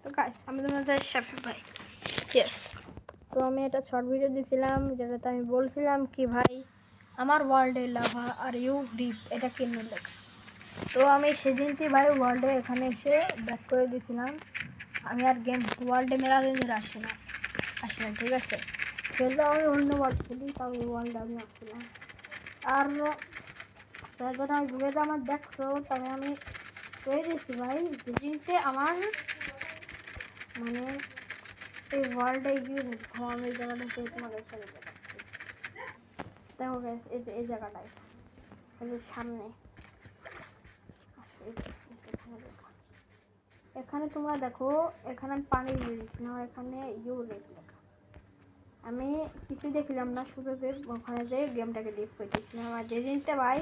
তো গাইস আমি তোমাদের শাফি ভাই ইয়েস। তো আমি একটা শর্ট ভিডিও দিয়েছিলাম যেটাতে আমি বলছিলাম কি ভাই আমার ওয়ার্ল্ডে লাভা আর ইউ রিপ এটা কিনে লেখা। তো আমি সেদিনকে ভাই ওয়ার্ল্ডে এখানে এসে ব্যাক করে দিয়েছিলাম। আমি আর গেম ওয়ার্ল্ডে মেলা দিন ধরে আসি না ঠিক আছে। খেলতে আমি অন্য ওয়ার্ল্ড খেলি, তাও এই ওয়ার্ল্ডে আমি আসছিলাম। আর তারপরে আমি ভিডিওটা আমার দেখছো, তবে আমি করে দিয়েছি ভাই যেদিনকে আমার মানে এই ওয়ার্ল্ডে গিয়ে আমি এই জায়গাটা তোমাদের সাথে দেখাচ্ছি। দেখো গাইস এই জায়গাটায় এই যে সামনে এখানে তোমরা দেখো, এখানে আমি পানি দিয়ে দিচ্ছিলাম, এখানে ইউ রেট লেখা। আমি কিছু দেখলাম না, শুধু ওখানে যে গেমটাকে লিভ করে দিচ্ছিলাম। আর যেদিনটা ভাই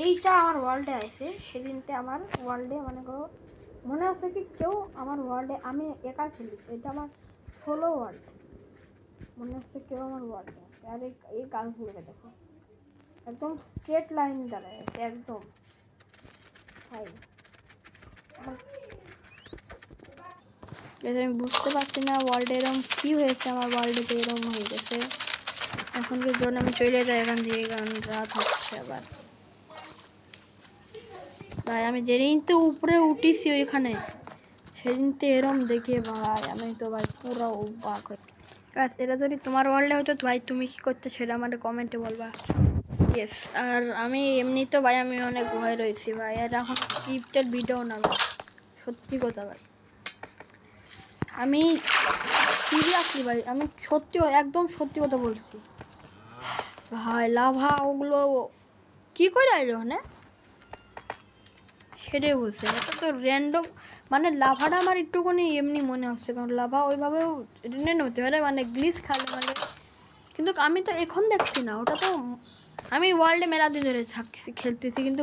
এইটা আমার ওয়ার্ল্ডে আসে সেদিনটা আমার ওয়ার্ল্ডে মানে মনে হচ্ছে কি কেউ আমার ওয়ার্ল্ডে, আমি একা খেলি, এটা আমার সোলো ওয়ার্ল্ড, মনে হচ্ছে কেউ আমার ওয়ার্ল্ডে আছে। আর এই গাছগুলোকে দেখো একদম স্ট্রেট লাইন দাঁড়ায় আছে একদম ভাই। আমি বুঝতে পারছি না ওয়ার্ল্ডে এরকম কী হয়েছে, আমার ওয়ার্ল্ডে এরকম হয়ে গেছে। এখন কি জন্য আমি চলে যাই এখান থেকে, কারণ রাত হচ্ছে আবার ভাই। আমি যেদিন তো উপরে উঠিছি ওইখানে সেদিন তো এরম দেখে ভাই আমি তো ভাই পুরো অবাক হই। এটা যদি তোমার ওয়ার্ল্ডে হতো ভাই তুমি কি করতে সেটা আমাদের কমেন্টে বলবা। ইয়েস। আর আমি এমনি তো ভাই আমি অনেক ভয় রয়েছি ভাই, আর এখন স্ক্রিপ্টেড ভিডিও না ভাই, সত্যি কথা ভাই। আমি সিরিয়াসলি ভাই আমি সত্যি একদম সত্যি কথা বলছি ভাই। লাভা ওগুলো কি করে আইলো ওখানে সেটাই বলছে, এটা তো র্যান্ডম মানে লাভাটা আমার একটুখানি এমনি মনে হচ্ছে, কারণ লাভা ওইভাবেও রেন্ডম হতে পারে মানে গ্লিচ খালে মানে। কিন্তু আমি তো এখন দেখছি না, ওটা তো আমি ওয়ার্ল্ডে মেলা দিন ধরে থাকছি খেলতেছি কিন্তু